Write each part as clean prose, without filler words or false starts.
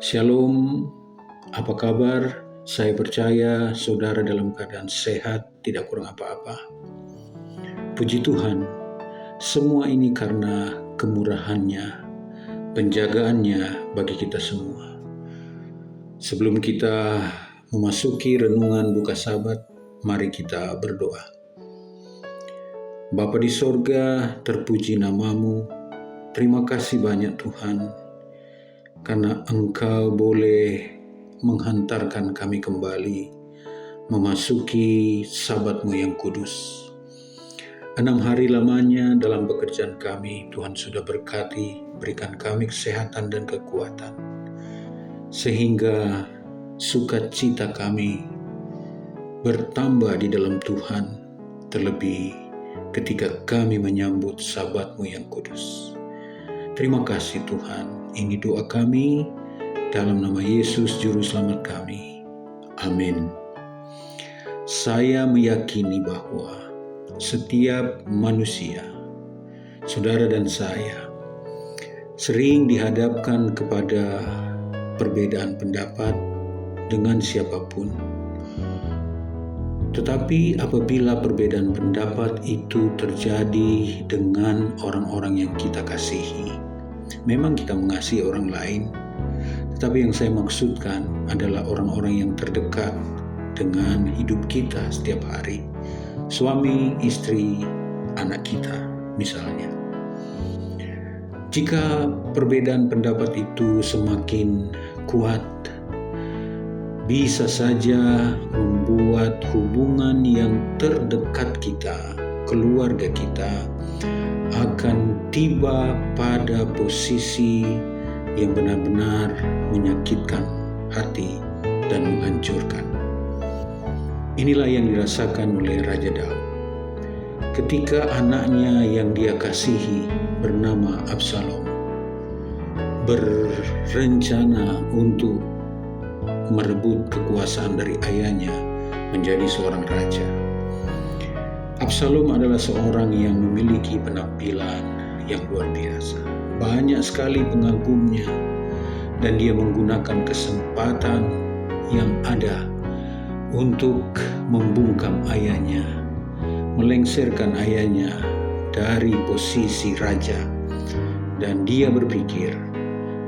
Shalom, apa kabar? Saya percaya saudara dalam keadaan sehat, tidak kurang apa-apa. Puji Tuhan, semua ini karena kemurahan-Nya, penjagaannya bagi kita semua. Sebelum kita memasuki renungan buka Sabat, mari kita berdoa. Bapa di sorga, terpuji namamu. Terima kasih banyak Tuhan, karena Engkau boleh menghantarkan kami kembali memasuki Sabat-Mu yang kudus. 6 hari lamanya dalam pekerjaan kami, Tuhan sudah berkati, berikan kami kesehatan dan kekuatan, sehingga sukacita kami bertambah di dalam Tuhan, terlebih ketika kami menyambut Sabat-Mu yang kudus. Terima kasih Tuhan, ini doa kami dalam nama Yesus Juru Selamat kami. Amin. Saya meyakini bahwa setiap manusia, saudara dan saya, sering dihadapkan kepada perbedaan pendapat dengan siapapun. Tetapi apabila perbedaan pendapat itu terjadi dengan orang-orang yang kita kasihi, memang kita mengasihi orang lain, tetapi yang saya maksudkan adalah orang-orang yang terdekat dengan hidup kita setiap hari. Suami, istri, anak kita misalnya. Jika perbedaan pendapat itu semakin kuat, bisa saja membuat hubungan yang terdekat kita, keluarga kita, akan tiba pada posisi yang benar-benar menyakitkan hati dan menghancurkan. Inilah yang dirasakan oleh Raja Daud. Ketika anaknya yang dia kasihi bernama Absalom berencana untuk merebut kekuasaan dari ayahnya menjadi seorang raja. Absalom adalah seorang yang memiliki penampilan yang luar biasa. Banyak sekali pengagumnya, dan dia menggunakan kesempatan yang ada untuk membungkam ayahnya, melengsarkan ayahnya dari posisi raja. Dan dia berpikir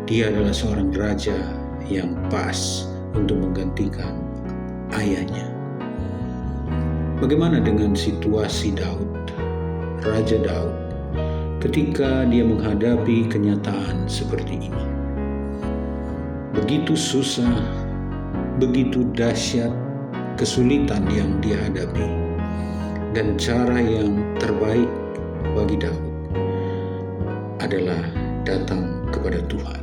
dia adalah seorang raja yang pas untuk menggantikan ayahnya. Bagaimana dengan situasi Daud, Raja Daud, ketika dia menghadapi kenyataan seperti ini? Begitu susah, begitu dahsyat kesulitan yang dia hadapi, dan cara yang terbaik bagi Daud adalah datang kepada Tuhan.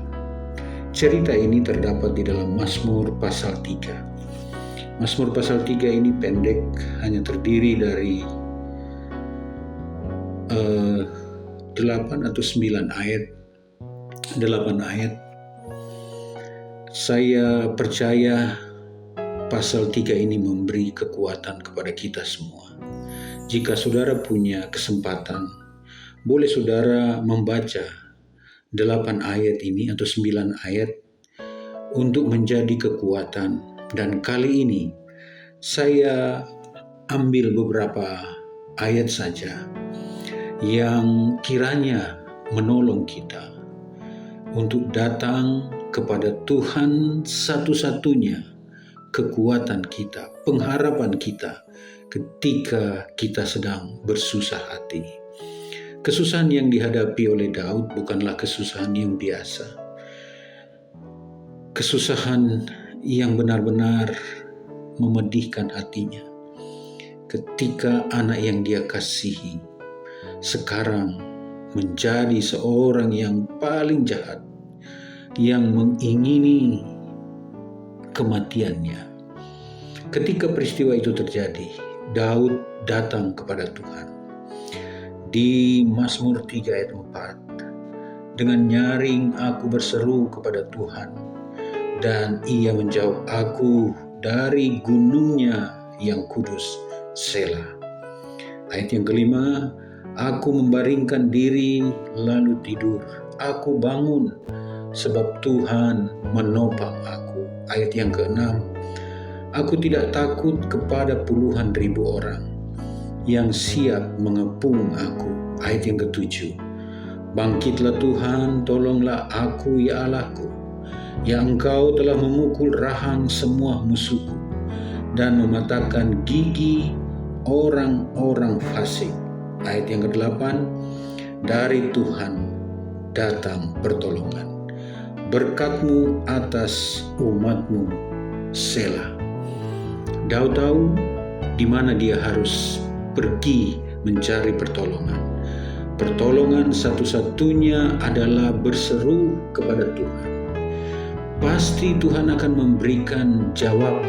Cerita ini terdapat di dalam Mazmur pasal 3. Mazmur pasal 3 ini pendek, hanya terdiri dari 8 atau 9 ayat. 8 ayat. Saya percaya pasal 3 ini memberi kekuatan kepada kita semua. Jika saudara punya kesempatan, boleh saudara membaca 8 ayat ini atau 9 ayat untuk menjadi kekuatan. Dan kali ini saya ambil beberapa ayat saja yang kiranya menolong kita untuk datang kepada Tuhan satu-satunya kekuatan kita, pengharapan kita ketika kita sedang bersusah hati. Kesusahan yang dihadapi oleh Daud bukanlah kesusahan yang biasa. Kesusahan yang benar-benar memedihkan hatinya. Ketika anak yang dia kasihi sekarang menjadi seorang yang paling jahat, yang mengingini kematiannya. Ketika peristiwa itu terjadi, Daud datang kepada Tuhan. Di Mazmur 3 ayat 4, dengan nyaring aku berseru kepada Tuhan, dan ia menjawab aku dari gunungnya yang kudus, Selah. Ayat yang kelima, aku membaringkan diri lalu tidur, aku bangun sebab Tuhan menopang aku. Ayat yang ke-6, aku tidak takut kepada puluhan ribu orang yang siap mengepung aku. Ayat yang ke-7, bangkitlah Tuhan, tolonglah aku ya Allahku, ya Engkau telah memukul rahang semua musuhku dan mematahkan gigi orang-orang fasik. Ayat yang ke-8, dari Tuhan datang pertolongan, berkat-Mu atas umat-Mu, Selah. Daud tahu di mana dia harus pergi mencari pertolongan. Pertolongan satu-satunya adalah berseru kepada Tuhan. Pasti Tuhan akan memberikan jawab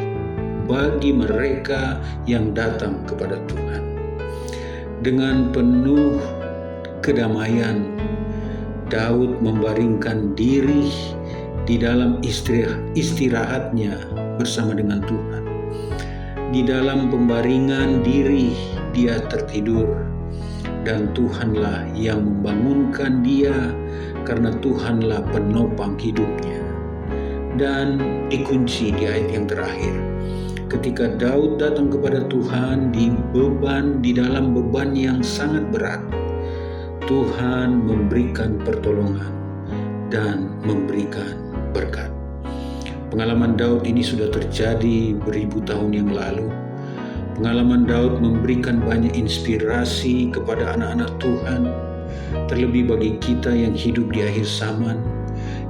bagi mereka yang datang kepada Tuhan. Dengan penuh kedamaian, Daud membaringkan diri di dalam istirahatnya bersama dengan Tuhan. Di dalam pembaringan diri dia tertidur, dan Tuhanlah yang membangunkan dia, karena Tuhanlah penopang hidupnya. Dan dikunci di ayat yang terakhir, ketika Daud datang kepada Tuhan di dalam beban yang sangat berat, Tuhan memberikan pertolongan dan memberikan berkat. Pengalaman Daud ini sudah terjadi beribu tahun yang lalu. Pengalaman Daud memberikan banyak inspirasi kepada anak-anak Tuhan, terlebih bagi kita yang hidup di akhir zaman,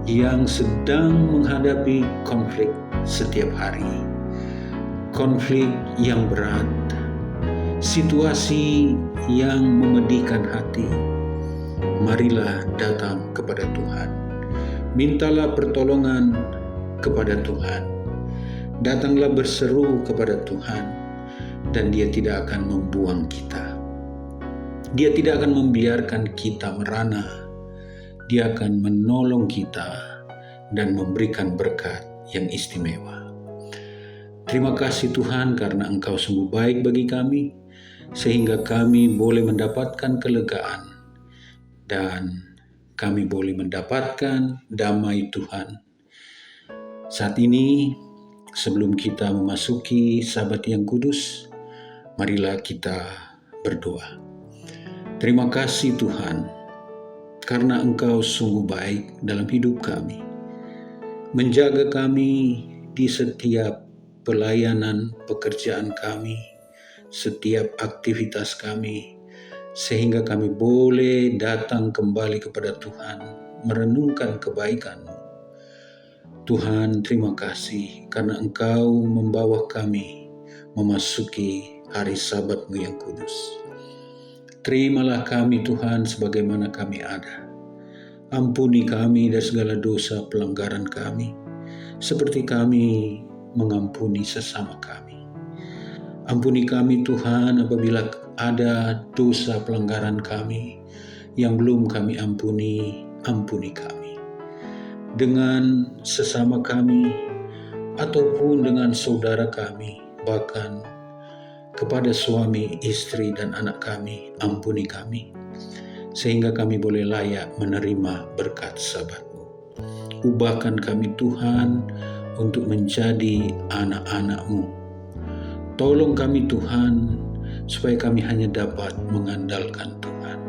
yang sedang menghadapi konflik setiap hari. Konflik yang berat, situasi yang memedihkan hati. Marilah datang kepada Tuhan. Mintalah pertolongan kepada Tuhan. Datanglah berseru kepada Tuhan, dan Dia tidak akan membuang kita. Dia tidak akan membiarkan kita merana. Dia akan menolong kita dan memberikan berkat yang istimewa. Terima kasih Tuhan, karena Engkau sungguh baik bagi kami, sehingga kami boleh mendapatkan kelegaan dan kami boleh mendapatkan damai Tuhan. Saat ini, sebelum kita memasuki Sabat yang kudus, marilah kita berdoa. Terima kasih Tuhan, karena Engkau sungguh baik dalam hidup kami, menjaga kami di setiap pelayanan pekerjaan kami, setiap aktivitas kami, sehingga kami boleh datang kembali kepada Tuhan, merenungkan kebaikan-Mu. Tuhan, terima kasih karena Engkau membawa kami memasuki hari Sabat-Mu yang kudus. Terimalah kami Tuhan sebagaimana kami ada. Ampuni kami dari segala dosa pelanggaran kami, seperti kami mengampuni sesama kami. Ampuni kami Tuhan apabila ada dosa pelanggaran kami yang belum kami ampuni, ampuni kami. Dengan sesama kami ataupun dengan saudara kami, bahkan kepada suami, istri, dan anak kami, ampuni kami, sehingga kami boleh layak menerima berkat Sabat-Mu. Ubahkan kami Tuhan untuk menjadi anak-anak-Mu. Tolong kami Tuhan, supaya kami hanya dapat mengandalkan Tuhan.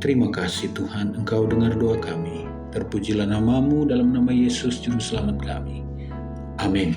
Terima kasih Tuhan, Engkau dengar doa kami. Terpujilah nama-Mu dalam nama Yesus Juru Selamat kami. Amin.